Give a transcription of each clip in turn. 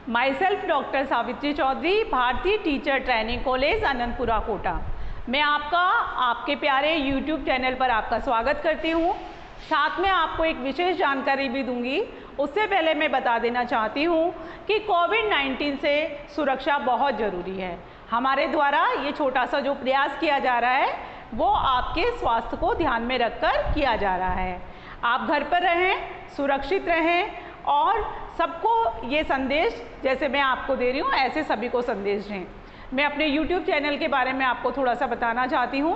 My self doctor Savitri Chaudhary, Bharatiya teacher training college Anandpura Kota. मैं आपके प्यारे YouTube चैनल पर आपका स्वागत करती हूँ। साथ में आपको एक विशेष जानकारी भी दूंगी। उससे पहले मैं बता देना चाहती हूँ कि कोविड-19 से सुरक्षा बहुत ज़रूरी है। हमारे द्वारा ये छोटा सा जो प्रयास किया जा रहा है वो आपके स्वास्थ्य को ध्यान में रखकर किया जा रहा है। आप घर पर रहें, सुरक्षित रहें और सबको ये संदेश जैसे मैं आपको दे रही हूँ ऐसे सभी को संदेश दें। मैं अपने YouTube चैनल के बारे में आपको थोड़ा सा बताना चाहती हूँ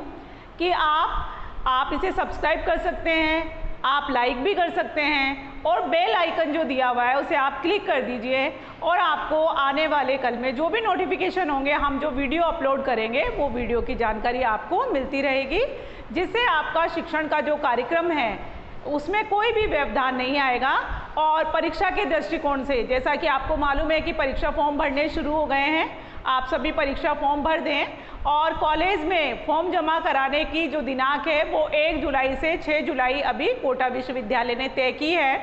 कि आप इसे सब्सक्राइब कर सकते हैं, आप लाइक भी कर सकते हैं और बेल आइकन जो दिया हुआ है उसे आप क्लिक कर दीजिए और आपको आने वाले कल में जो भी नोटिफिकेशन होंगे, हम जो वीडियो अपलोड करेंगे वो वीडियो की जानकारी आपको मिलती रहेगी, जिससे आपका शिक्षण का जो कार्यक्रम है उसमें कोई भी व्यवधान नहीं आएगा। और परीक्षा के दृष्टिकोण से जैसा कि आपको मालूम है कि परीक्षा फॉर्म भरने शुरू हो गए हैं, आप सभी परीक्षा फॉर्म भर दें और कॉलेज में फॉर्म जमा कराने की जो दिनांक है वो 1 जुलाई से 6 जुलाई अभी कोटा विश्वविद्यालय ने तय की है।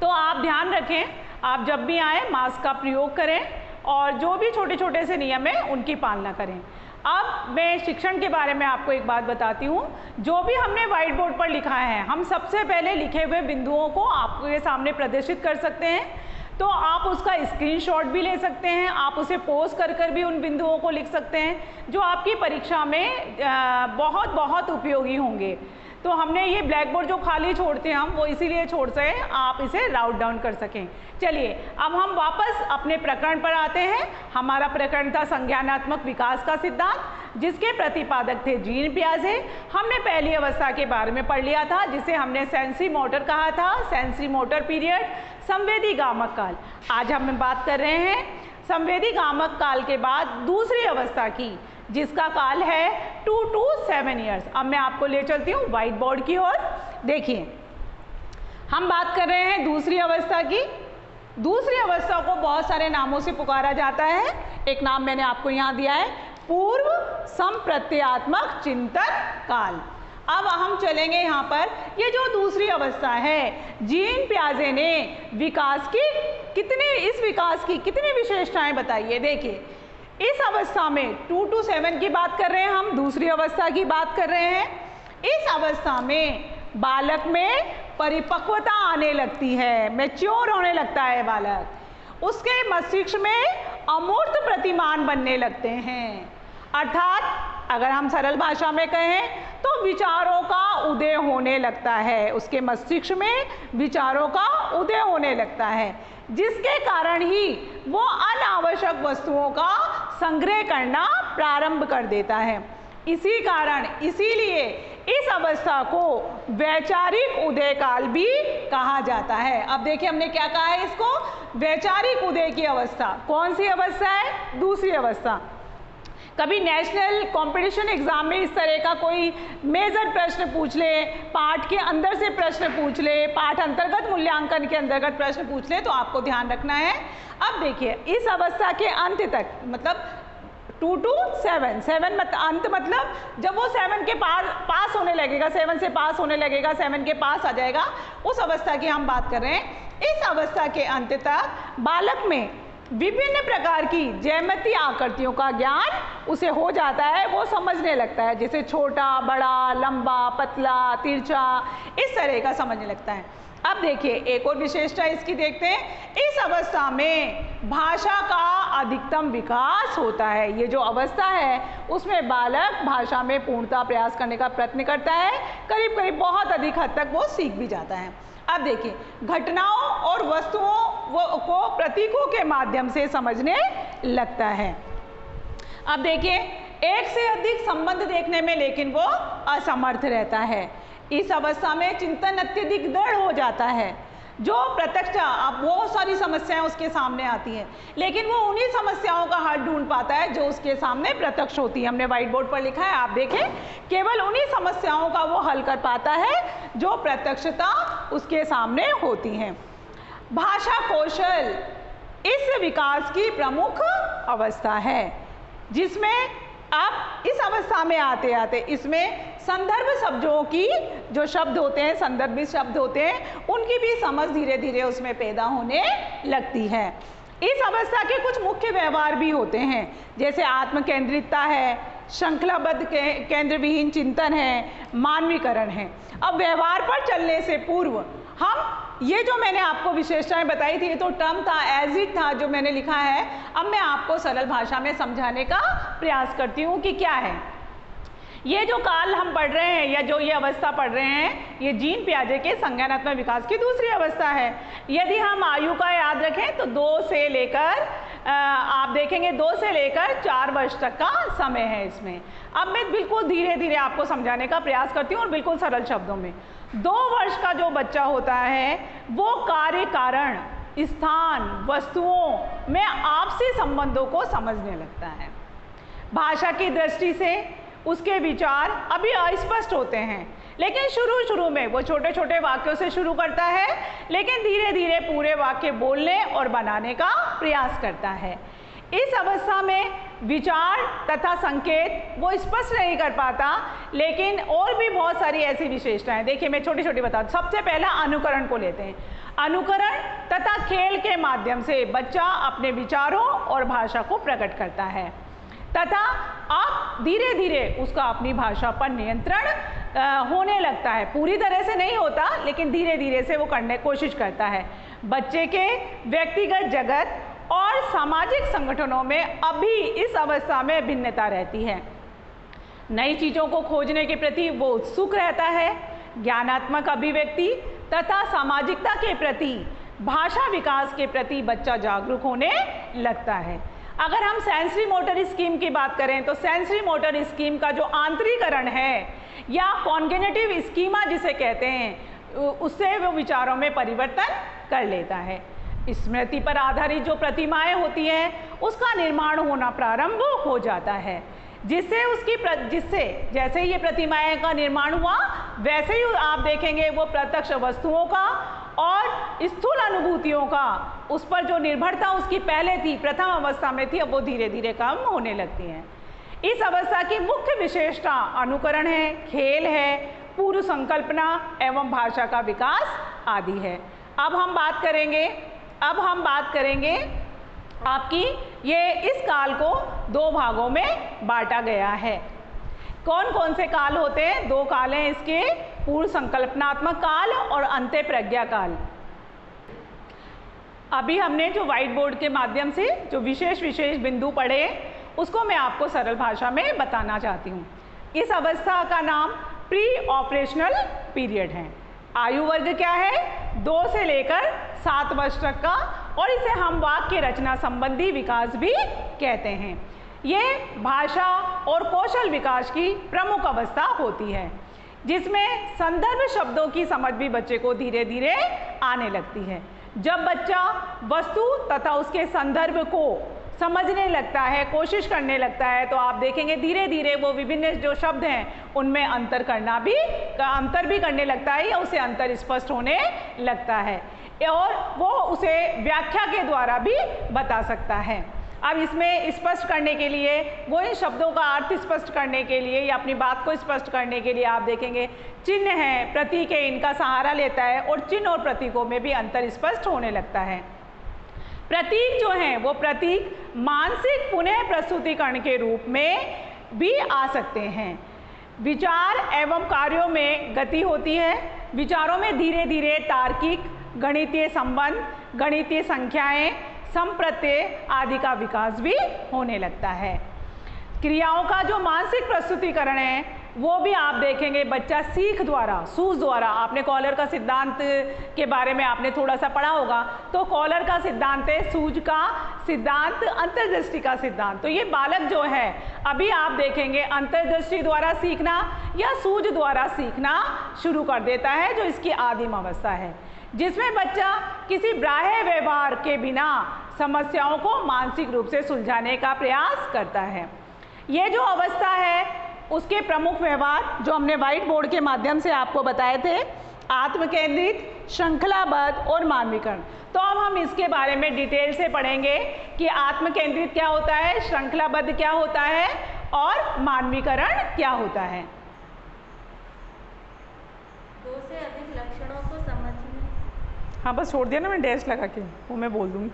तो आप ध्यान रखें, आप जब भी आएँ मास्क का प्रयोग करें और जो भी छोटे छोटे से नियम हैं उनकी पालना करें। अब मैं शिक्षण के बारे में आपको एक बात बताती हूँ। जो भी हमने व्हाइट बोर्ड पर लिखा है, हम सबसे पहले लिखे हुए बिंदुओं को आपके सामने प्रदर्शित कर सकते हैं। तो आप उसका स्क्रीनशॉट भी ले सकते हैं, आप उसे पोस्ट कर भी उन बिंदुओं को लिख सकते हैं जो आपकी परीक्षा में बहुत बहुत उपयोगी होंगे। तो हमने ये ब्लैक बोर्ड जो खाली छोड़ते हैं हम वो इसीलिए छोड़ते हैं, आप इसे राउट डाउन कर सकें। चलिए अब हम वापस अपने प्रकरण पर आते हैं। हमारा प्रकरण था संज्ञानात्मक विकास का सिद्धांत, जिसके प्रतिपादक थे जीन पियाजे। हमने पहली अवस्था के बारे में पढ़ लिया था जिसे हमने सेंसरी मोटर कहा था, सेंसरी मोटर पीरियड, संवेदी गामक काल। आज हम बात कर रहे हैं संवेदी गामक काल के बाद दूसरी अवस्था की, जिसका काल है 2 to 7 ईयर्स। अब मैं आपको ले चलती हूँ व्हाइट बोर्ड की ओर। देखिए हम बात कर रहे हैं दूसरी अवस्था की। दूसरी अवस्था को बहुत सारे नामों से पुकारा जाता है। एक नाम मैंने आपको यहाँ दिया है, पूर्व संप्रत्ययात्मक चिंतन काल। अब हम चलेंगे यहाँ पर, ये जो दूसरी अवस्था है, जीन पियाजे ने इस विकास की कितनी विशेषताएं बताई है। देखिए इस अवस्था में 2 to 7 की बात कर रहे हैं, हम दूसरी अवस्था की बात कर रहे हैं। इस अवस्था में बालक में परिपक्वता आने लगती है, मैच्योर होने लगता है बालक। उसके मस्तिष्क में अमूर्त प्रतिमान बनने लगते हैं, अर्थात अगर हम सरल भाषा में कहें तो विचारों का उदय होने लगता है। उसके मस्तिष्क में विचारों का उदय होने लगता है, जिसके कारण ही वो अनावश्यक वस्तुओं का संग्रह करना प्रारंभ कर देता है। इसीलिए इस अवस्था को वैचारिक उदय काल भी कहा जाता है। अब देखिए हमने क्या कहा है इसको, वैचारिक उदय की अवस्था। कौन सी अवस्था है? दूसरी अवस्था। कभी नेशनल कंपटीशन एग्जाम में इस तरह का कोई मेजर प्रश्न पूछ ले, पाठ के अंदर से प्रश्न पूछ ले, पाठ अंतर्गत मूल्यांकन के अंतर्गत प्रश्न पूछ ले, तो आपको ध्यान रखना है। अब देखिए इस अवस्था के अंत तक, मतलब 2 to 7 अंत मतलब जब वो 7 के पास होने लगेगा, 7 से पास होने लगेगा, 7 के पास आ जाएगा, उस अवस्था की हम बात कर रहे हैं। इस अवस्था के अंत तक बालक में विभिन्न प्रकार की ज्यामितीय आकृतियों का ज्ञान उसे हो जाता है, वो समझने लगता है, जैसे छोटा, बड़ा, लंबा, पतला, तिरछा, इस तरह का समझने लगता है। अब देखिए एक और विशेषता इसकी देखते हैं। इस अवस्था में भाषा का अधिकतम विकास होता है। ये जो अवस्था है उसमें बालक भाषा में पूर्णतः प्रयास करने का प्रयत्न करता है, करीब करीब बहुत अधिक हद तक वो सीख भी जाता है। अब देखिए घटनाओं और वस्तुओं को प्रतीकों के माध्यम से समझने लगता है। अब देखिए एक से अधिक संबंध देखने में लेकिन वो असमर्थ रहता है। इस अवस्था में चिंतन अत्यधिक दृढ़ हो जाता है। जो प्रत्यक्ष, अब बहुत सारी समस्याएं उसके सामने आती हैं, लेकिन वो उन्हीं समस्याओं का हल ढूंढ पाता है जो उसके सामने प्रत्यक्ष होती है। हमने व्हाइट बोर्ड पर लिखा है, आप देखें, केवल उन्हीं समस्याओं का वो हल कर पाता है जो प्रत्यक्षता उसके सामने होती हैं। भाषा कौशल इस विकास की प्रमुख अवस्था है, जिसमें अब इस अवस्था में आते आते इसमें संदर्भ शब्दों की जो शब्द होते हैं, संदर्भित शब्द होते हैं, उनकी भी समझ धीरे धीरे उसमें पैदा होने लगती है। इस अवस्था के कुछ मुख्य व्यवहार भी होते हैं, जैसे आत्मकेंद्रितता है, श्रृंखलाबद्ध केंद्र विहीन चिंतन है, मानवीकरण है। अब व्यवहार पर चलने से पूर्व हम ये जो मैंने आपको विशेषताएं बताई थी, ये तो टर्म था, एज इट था जो मैंने लिखा है। अब मैं आपको सरल भाषा में समझाने का प्रयास करती हूँ कि क्या है ये जो काल हम पढ़ रहे हैं या जो ये अवस्था पढ़ रहे हैं, ये जीन पियाजे के संज्ञानात्मक विकास की दूसरी अवस्था है। यदि हम आयु का याद रखें तो 2 से लेकर आप देखेंगे 2 से लेकर 4 वर्ष तक का समय है इसमें। अब मैं बिल्कुल धीरे धीरे आपको समझाने का प्रयास करती हूँ और बिल्कुल सरल शब्दों में। 2 वर्ष का जो बच्चा होता है वो कार्य कारण, स्थान, वस्तुओं में आपसी संबंधों को समझने लगता है। भाषा की दृष्टि से उसके विचार अभी अस्पष्ट होते हैं, लेकिन शुरू में वो छोटे छोटे वाक्यों से शुरू करता है, लेकिन धीरे धीरे पूरे वाक्य बोलने और बनाने का प्रयास करता है। इस अवस्था में विचार तथा संकेत वो स्पष्ट नहीं कर पाता, लेकिन और भी बहुत सारी ऐसी विशेषताएं। देखिए मैं छोटी छोटी बताऊँ। सबसे पहला अनुकरण को लेते हैं। अनुकरण तथा खेल के माध्यम से बच्चा अपने विचारों और भाषा को प्रकट करता है तथा अब धीरे धीरे उसका अपनी भाषा पर नियंत्रण होने लगता है। पूरी तरह से नहीं होता, लेकिन धीरे धीरे से वो करने की कोशिश करता है। बच्चे के व्यक्तिगत जगत और सामाजिक संगठनों में अभी इस अवस्था में भिन्नता रहती है। नई चीज़ों को खोजने के प्रति वो उत्सुक रहता है। ज्ञानात्मक अभिव्यक्ति तथा सामाजिकता के प्रति, भाषा विकास के प्रति बच्चा जागरूक होने लगता है। अगर हम सेंसरी मोटर स्कीम की बात करें तो सेंसरी मोटर स्कीम का जो आंतरीकरण है या कॉन्जेनिटिव स्कीमा जिसे कहते हैं, उससे वो विचारों में परिवर्तन कर लेता है। स्मृति पर आधारित जो प्रतिमाएं होती हैं उसका निर्माण होना प्रारंभ हो जाता है, जिससे जैसे ही ये प्रतिमाएं का निर्माण हुआ वैसे ही आप देखेंगे वो प्रत्यक्ष वस्तुओं का और स्थूल अनुभूतियों का उस पर जो निर्भरता उसकी पहले थी, प्रथम अवस्था में थी, अब वो धीरे धीरे कम होने लगती हैं। इस अवस्था की मुख्य विशेषता अनुकरण है, खेल है, पूर्व संकल्पना एवं भाषा का विकास आदि है। अब हम बात करेंगे आपकी ये इस काल को 2 भागों में बांटा गया है। कौन कौन से काल होते हैं? 2 काल हैं इसके, पूर्व संकल्पनात्मक काल और अंत्य प्रज्ञा काल। अभी हमने जो व्हाइट बोर्ड के माध्यम से जो विशेष बिंदु पढ़े उसको मैं आपको सरल भाषा में बताना चाहती हूँ। इस अवस्था का नाम प्री ऑपरेशनल पीरियड है। आयु वर्ग क्या है? 2 से लेकर 7 वर्ष तक का, और इसे हम वाक्य रचना संबंधी विकास भी कहते हैं। ये भाषा और कौशल विकास की प्रमुख अवस्था होती है, जिसमें संदर्भ शब्दों की समझ भी बच्चे को धीरे धीरे आने लगती है। जब बच्चा वस्तु तथा उसके संदर्भ को समझने लगता है, कोशिश करने लगता है, तो आप देखेंगे धीरे धीरे वो विभिन्न जो शब्द हैं उनमें अंतर भी करने लगता है या उसे अंतर स्पष्ट होने लगता है, और वो उसे व्याख्या के द्वारा भी बता सकता है। अब इसमें स्पष्ट करने के लिए, वो इन शब्दों का अर्थ स्पष्ट करने के लिए या अपनी बात को स्पष्ट करने के लिए आप देखेंगे चिन्ह हैं, प्रतीक है, इनका सहारा लेता है और चिन्ह और प्रतीकों में भी अंतर स्पष्ट होने लगता है। प्रतीक जो हैं वो प्रतीक मानसिक पुनः प्रस्तुतिकरण के रूप में भी आ सकते हैं। विचार एवं कार्यों में गति होती है। विचारों में धीरे धीरे तार्किक, गणितीय संबंध, गणितीय संख्याएं, संप्रत्यय आदि का विकास भी होने लगता है। क्रियाओं का जो मानसिक प्रस्तुतिकरण है वो भी आप देखेंगे बच्चा सीख द्वारा, सूझ द्वारा, आपने कॉलर का सिद्धांत के बारे में आपने थोड़ा सा पढ़ा होगा, तो कॉलर का सिद्धांत है सूझ का सिद्धांत, अंतर्दृष्टि का सिद्धांत। तो ये बालक जो है अभी आप देखेंगे अंतर्दृष्टि द्वारा सीखना या सूझ द्वारा सीखना शुरू कर देता है, जो इसकी आदिम अवस्था है, जिसमें बच्चा किसी बाह्य व्यवहार के बिना समस्याओं को मानसिक रूप से सुलझाने का प्रयास करता है। ये जो अवस्था है उसके प्रमुख व्यवहार जो हमने व्हाइट बोर्ड के माध्यम से आपको बताए थे, आत्मकेंद्रित, श्रृंखलाबद्ध और मानवीकरण। तो अब हम इसके बारे में डिटेल से पढ़ेंगे कि आत्मकेंद्रित क्या होता है, श्रृंखलाबद्ध क्या होता है और मानवीकरण क्या होता है। 2 से अधिक लक्षणों को समझने। हाँ बस छोड़ दिया ना, मैं डैश लगा के वो मैं बोल दूँगी।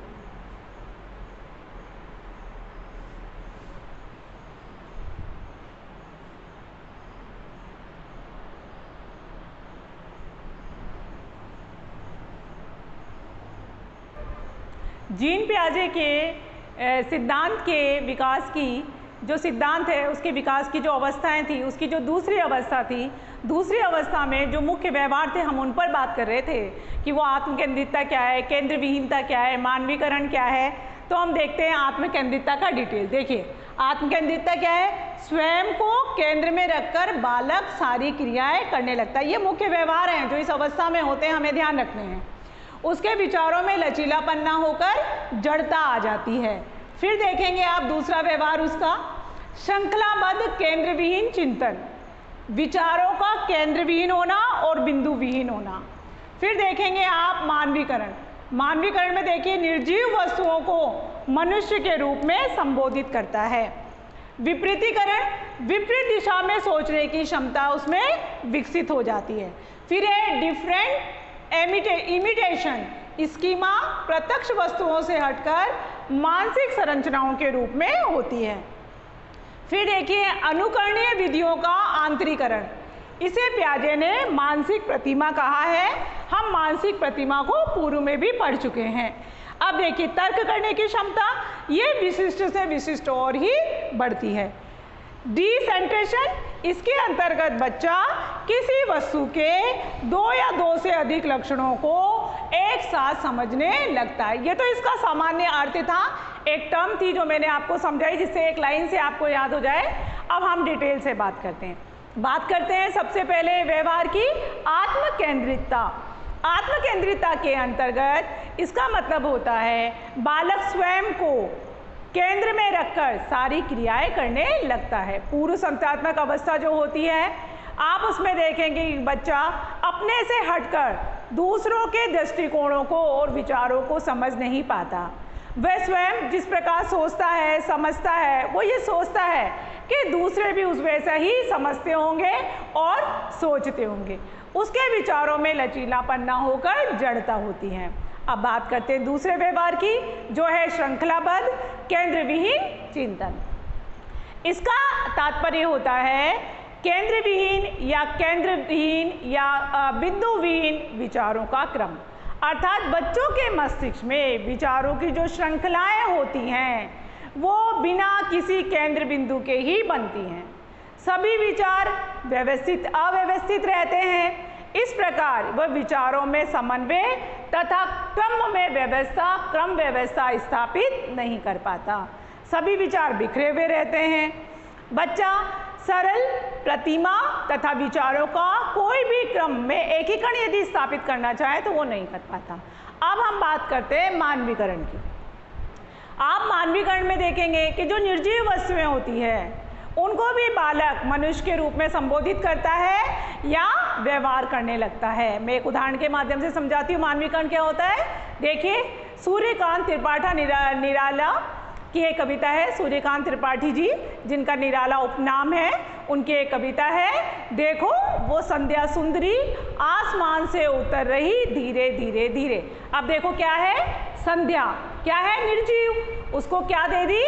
जीन पियाजे के सिद्धांत के विकास की जो सिद्धांत है उसके विकास की जो अवस्थाएं थी, उसकी जो दूसरी अवस्था थी, दूसरी अवस्था में जो मुख्य व्यवहार थे हम उन पर बात कर रहे थे कि वो आत्मकेंद्रितता क्या है, केंद्र विहीनता क्या है, मानवीकरण क्या है। तो हम देखते हैं आत्मकेंद्रितता का डिटेल। देखिए आत्मकेंद्रितता क्या है, स्वयं को केंद्र में रखकर बालक सारी क्रियाएं करने लगता है। ये मुख्य व्यवहार हैं जो इस अवस्था में होते हैं, हमें ध्यान रखने हैं। उसके विचारों में लचीलापन ना होकर जड़ता आ जाती है। फिर देखेंगे आप दूसरा व्यवहार उसका, श्रृंखलाबद्ध केंद्र विहीन चिंतन, विचारों का केंद्र विहीन होना और बिंदु विहीन होना। फिर देखेंगे आप मानवीकरण। मानवीकरण में देखिए निर्जीव वस्तुओं को मनुष्य के रूप में संबोधित करता है। विपरीतीकरण, विपरीत दिशा में सोचने की क्षमता उसमें विकसित हो जाती है। फिर है डिफरेंट इमिटेशन, स्कीमा प्रत्यक्ष वस्तुओं से हटकर मानसिक संरचनाओं के रूप में होती है। फिर देखिए अनुकरणीय विधियों का आंतरीकरण, इसे पियाजे ने मानसिक प्रतिमा कहा है। हम मानसिक प्रतिमा को पूर्व में भी पढ़ चुके हैं। अब देखिए तर्क करने की क्षमता, ये विशिष्ट से विशिष्ट और ही बढ़ती है। डिसेंट्रेशन, इसके अंतर्गत बच्चा किसी वस्तु के दो या दो से अधिक लक्षणों को एक साथ समझने लगता है। ये तो इसका सामान्य अर्थ था, एक टर्म थी जो मैंने आपको समझाई जिससे एक लाइन से आपको याद हो जाए। अब हम डिटेल से बात करते हैं सबसे पहले व्यवहार की आत्मकेंद्रितता। आत्मकेंद्रितता के अंतर्गत इसका मतलब होता है बालक स्वयं को केंद्र में रखकर सारी क्रियाएं करने लगता है। पूर्व संज्ञानात्मक अवस्था जो होती है आप उसमें देखेंगे कि बच्चा अपने से हटकर दूसरों के दृष्टिकोणों को और विचारों को समझ नहीं पाता। वह स्वयं जिस प्रकार सोचता है, समझता है, वो ये सोचता है कि दूसरे भी उस वैसा ही समझते होंगे और सोचते होंगे। उसके विचारों में लचीलापन न होकर जड़ता होती है। अब बात करते हैं दूसरे व्यवहार की जो है श्रृंखलाबद्ध केंद्र विहीन चिंतन। इसका तात्पर्य होता है केंद्र विहीन या बिंदु विहीन विचारों का क्रम, अर्थात बच्चों के मस्तिष्क में विचारों की जो श्रृंखलाएं होती हैं वो बिना किसी केंद्र बिंदु के ही बनती हैं। सभी विचार अव्यवस्थित रहते हैं। इस प्रकार वह विचारों में समन्वय तथा क्रम व्यवस्था स्थापित नहीं कर पाता। सभी विचार बिखरे हुए रहते हैं। बच्चा सरल प्रतिमा तथा विचारों का कोई भी क्रम में एकीकरण यदि स्थापित करना चाहे तो वो नहीं कर पाता। अब हम बात करते हैं मानवीकरण की। आप मानवीकरण में देखेंगे कि जो निर्जीव वस्तुएं होती है उनको भी बालक मनुष्य के रूप में संबोधित करता है या व्यवहार करने लगता है। मैं एक उदाहरण के माध्यम से समझाती हूँ मानवीकरण क्या होता है। देखिए सूर्यकांत त्रिपाठी निराला की एक कविता है। सूर्यकांत त्रिपाठी जी जिनका निराला उपनाम है, उनकी एक कविता है, देखो वो संध्या सुंदरी आसमान से उतर रही धीरे धीरे धीरे। अब देखो क्या है, संध्या क्या है, निर्जीव, उसको क्या दे दी,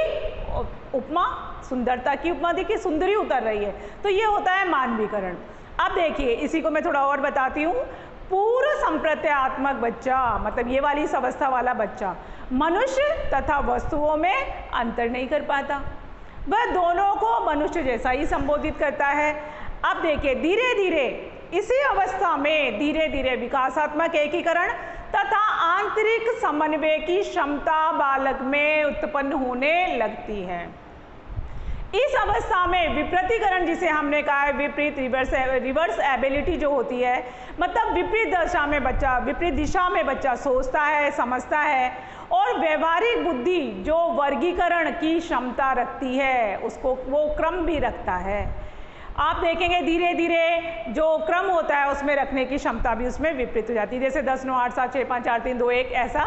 उपमा, सुंदरता की उपमा दी कि सुंदरी उतर रही है। तो ये होता है मानवीकरण। अब देखिए इसी को मैं थोड़ा और बताती हूँ। पूर्व संप्रत्यात्मक बच्चा मतलब ये वाली इस अवस्था वाला बच्चा मनुष्य तथा वस्तुओं में अंतर नहीं कर पाता, वह दोनों को मनुष्य जैसा ही संबोधित करता है। अब देखिए धीरे धीरे इसी अवस्था में धीरे धीरे विकासात्मक एकीकरण तथा आंतरिक समन्वय की क्षमता बालक में उत्पन्न होने लगती है। इस अवस्था में विपरीतीकरण जिसे हमने कहा है, विपरीत रिवर्स एबिलिटी जो होती है, मतलब विपरीत दिशा में बच्चा सोचता है, समझता है और व्यवहारिक बुद्धि जो वर्गीकरण की क्षमता रखती है उसको वो क्रम भी रखता है। आप देखेंगे धीरे धीरे जो क्रम होता है उसमें रखने की क्षमता भी उसमें विपरीत हो जाती है, जैसे 10 9 8 7 6 5 4 3 2 1 ऐसा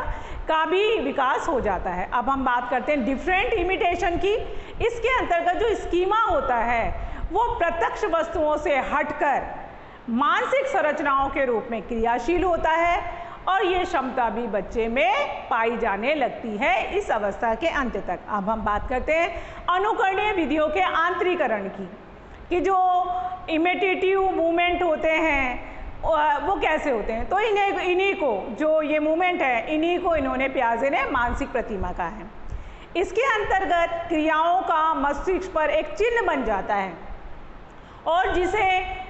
का भी विकास हो जाता है। अब हम बात करते हैं डिफरेंट इमिटेशन की। इसके अंतर्गत जो स्कीमा होता है वो प्रत्यक्ष वस्तुओं से हटकर मानसिक संरचनाओं के रूप में क्रियाशील होता है और ये क्षमता भी बच्चे में पाई जाने लगती है इस अवस्था के अंत तक। अब हम बात करते हैं अनुकरणीय विधियों के आंतरीकरण की, कि जो इमिटेटिव मूवमेंट होते हैं वो कैसे होते हैं। तो इन्हीं को जो ये मूवमेंट है, इन्हीं को इन्होंने पियाजे ने मानसिक प्रतिमा कहा है। इसके अंतर्गत क्रियाओं का मस्तिष्क पर एक चिन्ह बन जाता है और जिसे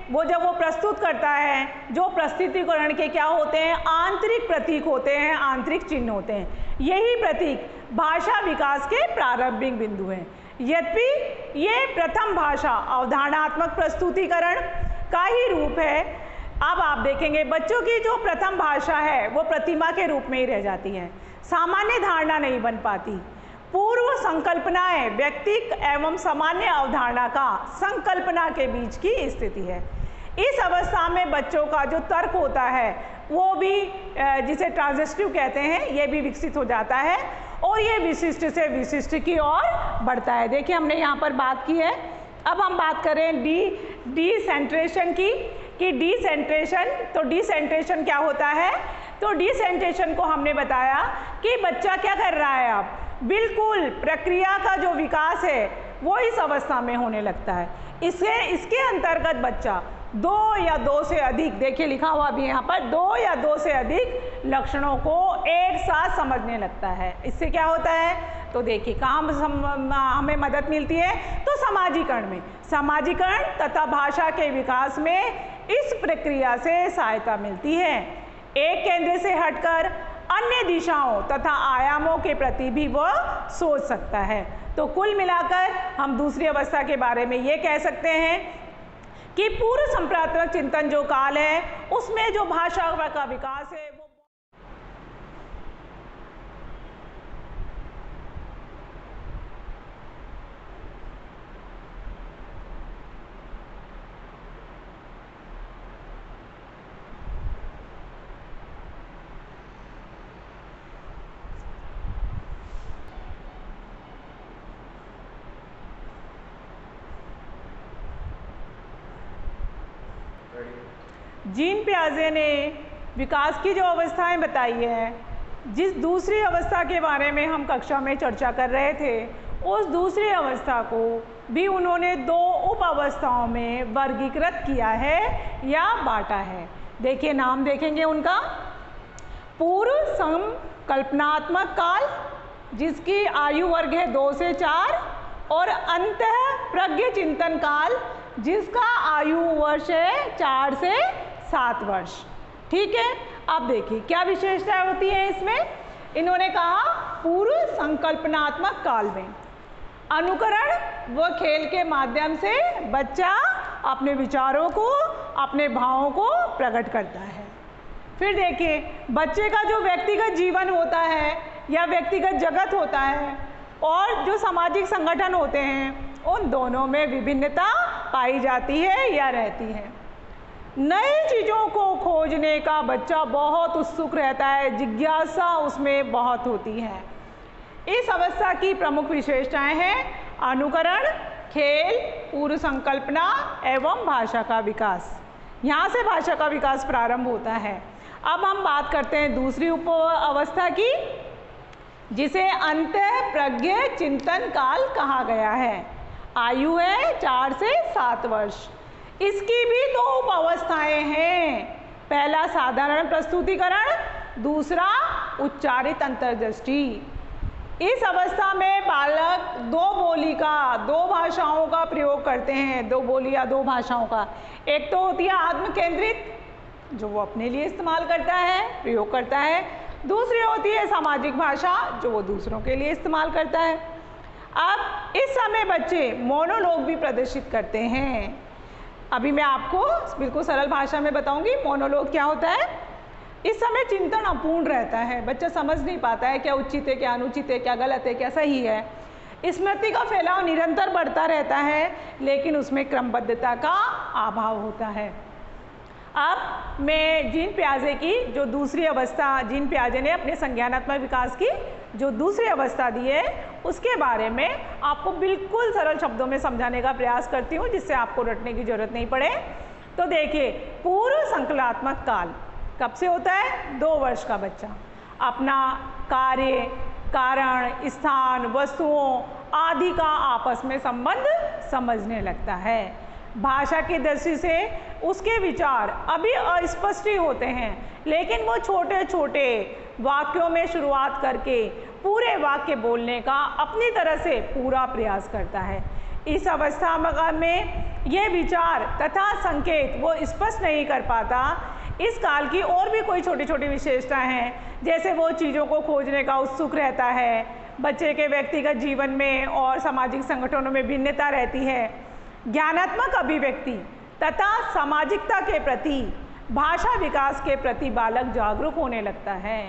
वो जब वो प्रस्तुत करता है, जो प्रस्तुतिकरण के क्या होते हैं, आंतरिक प्रतीक होते हैं, आंतरिक चिन्ह होते हैं। यही प्रतीक भाषा विकास के प्रारंभिक बिंदु हैं। यद्यपि ये प्रथम भाषा अवधारणात्मक प्रस्तुतिकरण का ही रूप है। अब आप देखेंगे बच्चों की जो प्रथम भाषा है वो प्रतिमा के रूप में ही रह जाती है, सामान्य धारणा नहीं बन पाती। पूर्व संकल्पनाएं व्यक्तिक एवं सामान्य अवधारणा का संकल्पना के बीच की स्थिति है। इस अवस्था में बच्चों का जो तर्क होता है वो भी जिसे ट्रांजिस्टिव कहते हैं, ये भी विकसित हो जाता है और ये विशिष्ट से विशिष्ट की ओर बढ़ता है। देखिए हमने यहाँ पर बात की है। अब हम बात करें डिसेंट्रेशन की, कि डिसेंट्रेशन, तो डिसेंट्रेशन क्या होता है। तो डिसेंट्रेशन को हमने बताया कि बच्चा क्या कर रहा है, अब बिल्कुल प्रक्रिया का जो विकास है वो इस अवस्था में होने लगता है। इसके अंतर्गत बच्चा 2 या 2 से अधिक, देखिए लिखा हुआ भी यहाँ पर, 2 या 2 से अधिक लक्षणों को एक साथ समझने लगता है। इससे क्या होता है, तो देखिए कहाँ हमें मदद मिलती है, तो समाजीकरण में, समाजीकरण तथा भाषा के विकास में इस प्रक्रिया से सहायता मिलती है। एक केंद्र से हटकर अन्य दिशाओं तथा आयामों के प्रति भी वह सोच सकता है। तो कुल मिलाकर हम दूसरी अवस्था के बारे में ये कह सकते हैं कि पूर्व संप्रात्मक चिंतन जो काल है उसमें जो भाषा का विकास है वो जीन पियाजे ने विकास की जो अवस्थाएं बताई है, जिस दूसरी अवस्था के बारे में हम कक्षा में चर्चा कर रहे थे, उस दूसरी अवस्था को भी उन्होंने 2 उप अवस्थाओं में वर्गीकृत किया है या बांटा है। देखिए नाम देखेंगे उनका, पूर्व संकल्पनात्मक काल जिसकी आयु वर्ग है 2 से 4 और अंतः प्रज्ञ चिंतन काल जिसका आयु वर्ष है 4 से 7 वर्ष। ठीक है, अब देखिए क्या विशेषताएं होती है इसमें। इन्होंने कहा पूर्व संकल्पनात्मक काल में अनुकरण व खेल के माध्यम से बच्चा अपने विचारों को, अपने भावों को प्रकट करता है। फिर देखिए बच्चे का जो व्यक्तिगत जीवन होता है या व्यक्तिगत जगत होता है और जो सामाजिक संगठन होते हैं, उन दोनों में विभिन्नता पाई जाती है या रहती है। नई चीज़ों को खोजने का बच्चा बहुत उत्सुक रहता है, जिज्ञासा उसमें बहुत होती है। इस अवस्था की प्रमुख विशेषताएं हैं अनुकरण, खेल, पूर्व संकल्पना एवं भाषा का विकास। यहाँ से भाषा का विकास प्रारंभ होता है। अब हम बात करते हैं दूसरी उप अवस्था की, जिसे अंतः प्रज्ञ चिंतन काल कहा गया है। आयु है 4 से 7 वर्ष। इसकी भी 2 उप अवस्थाएं हैं। पहला साधारण प्रस्तुतिकरण, दूसरा उच्चारित अंतर्दृष्टि। इस अवस्था में बालक 2 बोली का, 2 भाषाओं का प्रयोग करते हैं, 2 बोली या 2 भाषाओं का। एक तो होती है आत्म केंद्रित जो वो अपने लिए इस्तेमाल करता है, प्रयोग करता है। दूसरी होती है सामाजिक भाषा जो वो दूसरों के लिए इस्तेमाल करता है। अब इस समय बच्चे मोनोलॉग भी प्रदर्शित करते हैं। अभी मैं आपको बिल्कुल सरल भाषा में बताऊंगी मोनोलॉग क्या होता है। इस समय चिंतन अपूर्ण रहता है, बच्चा समझ नहीं पाता है क्या उचित है, क्या अनुचित है, क्या गलत है, क्या सही है। स्मृति का फैलाव निरंतर बढ़ता रहता है, लेकिन उसमें क्रमबद्धता का अभाव होता है। अब मैं जीन पियाजे की जो दूसरी अवस्था, जीन पियाजे ने अपने संज्ञानात्मक विकास की जो दूसरी अवस्था दी है, उसके बारे में आपको बिल्कुल सरल शब्दों में समझाने का प्रयास करती हूँ, जिससे आपको रटने की जरूरत नहीं पड़े। तो देखिए, पूर्व संकल्पनात्मक काल कब से होता है? 2 वर्ष का बच्चा अपना कार्य, कारण, स्थान, वस्तुओं आदि का आपस में संबंध समझने लगता है। भाषा की दृष्टि से उसके विचार अभी अस्पष्ट ही होते हैं, लेकिन वो छोटे छोटे वाक्यों में शुरुआत करके पूरे वाक्य बोलने का अपनी तरह से पूरा प्रयास करता है। इस अवस्था में ये विचार तथा संकेत वो स्पष्ट नहीं कर पाता। इस काल की और भी कोई छोटी छोटी विशेषताएं हैं, जैसे वो चीज़ों को खोजने का उत्सुक रहता है, बच्चे के व्यक्तिगत जीवन में और सामाजिक संगठनों में भिन्नता रहती है, ज्ञानात्मक अभिव्यक्ति तथा सामाजिकता के प्रति, भाषा विकास के प्रति बालक जागरूक होने लगता है।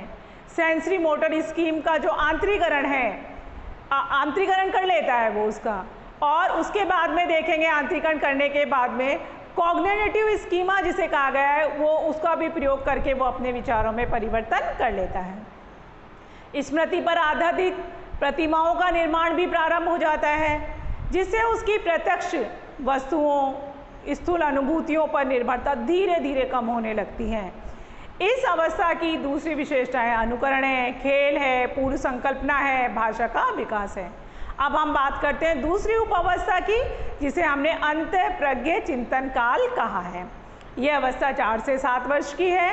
सेंसरी मोटर स्कीम का जो आंतरीकरण है, आंतरीकरण कर लेता है वो उसका, और उसके बाद में देखेंगे आंतरीकरण करने के बाद में कॉग्निटिव स्कीमा जिसे कहा गया है, वो उसका भी प्रयोग करके वो अपने विचारों में परिवर्तन कर लेता है। स्मृति पर आधारित प्रतिमाओं का निर्माण भी प्रारंभ हो जाता है, जिससे उसकी प्रत्यक्ष वस्तुओं, स्थूल अनुभूतियों पर निर्भरता धीरे धीरे कम होने लगती है। इस अवस्था की दूसरी विशेषता है अनुकरण है, खेल है, पूर्व संकल्पना है, भाषा का विकास है। अब हम बात करते हैं दूसरी उपावस्था की, जिसे हमने अंतःप्रज्ञ चिंतन काल कहा है। यह अवस्था 4 से 7 वर्ष की है।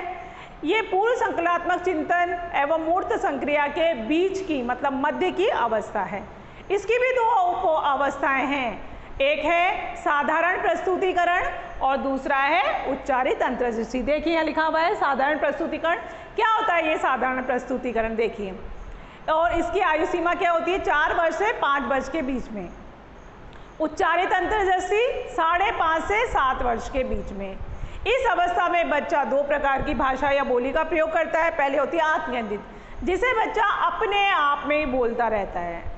ये पूर्व संकल्पात्मक चिंतन एवं मूर्त संक्रिया के बीच की, मतलब मध्य की अवस्था है। इसकी भी 2 उप अवस्थाएं हैं, एक है साधारण प्रस्तुतिकरण और दूसरा है उच्चारित अंतर्दृष्टि। देखिए यहाँ लिखा हुआ है साधारण प्रस्तुतिकरण। क्या होता है ये साधारण प्रस्तुतिकरण, देखिए, और इसकी आयु सीमा क्या होती है, 4 वर्ष से 5 वर्ष के बीच में। उच्चारित अंतर्दृष्टि 5.5 से 7 वर्ष के बीच में। इस अवस्था में बच्चा 2 प्रकार की भाषा या बोली का प्रयोग करता है। पहले होती है आत्मनियंत्रित, जिसे बच्चा अपने आप में ही बोलता रहता है।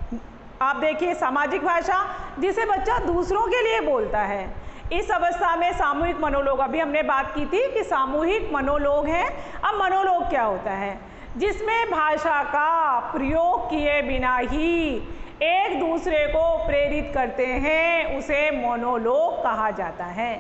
आप देखिए सामाजिक भाषा, जिसे बच्चा दूसरों के लिए बोलता है। इस अवस्था में सामूहिक मनोलोग, अभी हमने बात की थी कि सामूहिक मनोलोग है। अब मनोलोग क्या होता है, जिसमें भाषा का प्रयोग किए बिना ही एक दूसरे को प्रेरित करते हैं, उसे मोनोलोग कहा जाता है।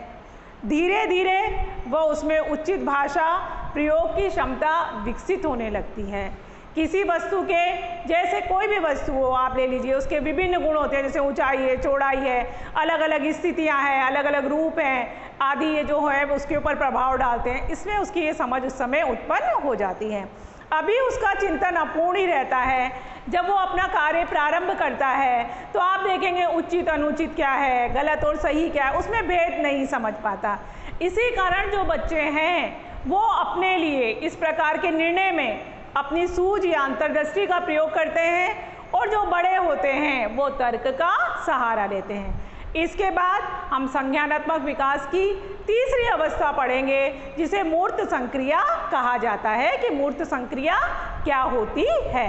धीरे धीरे वह उसमें उचित भाषा प्रयोग की क्षमता विकसित होने लगती है। किसी वस्तु के, जैसे कोई भी वस्तु हो आप ले लीजिए, उसके विभिन्न गुण होते हैं, जैसे ऊंचाई है, चौड़ाई है, अलग अलग स्थितियां हैं, अलग अलग रूप हैं आदि, ये जो है उसके ऊपर प्रभाव डालते हैं। इसमें उसकी ये समझ उस समय उत्पन्न हो जाती है। अभी उसका चिंतन अपूर्ण ही रहता है। जब वो अपना कार्य प्रारंभ करता है तो आप देखेंगे उचित अनुचित क्या है, गलत और सही क्या है, उसमें भेद नहीं समझ पाता। इसी कारण जो बच्चे हैं वो अपने लिए इस प्रकार के निर्णय में अपनी सूझ या अंतर्दृष्टि का प्रयोग करते हैं, और जो बड़े होते हैं वो तर्क का सहारा लेते हैं। इसके बाद हम संज्ञानात्मक विकास की तीसरी अवस्था पढ़ेंगे, जिसे मूर्त संक्रिया कहा जाता है कि मूर्त संक्रिया क्या होती है।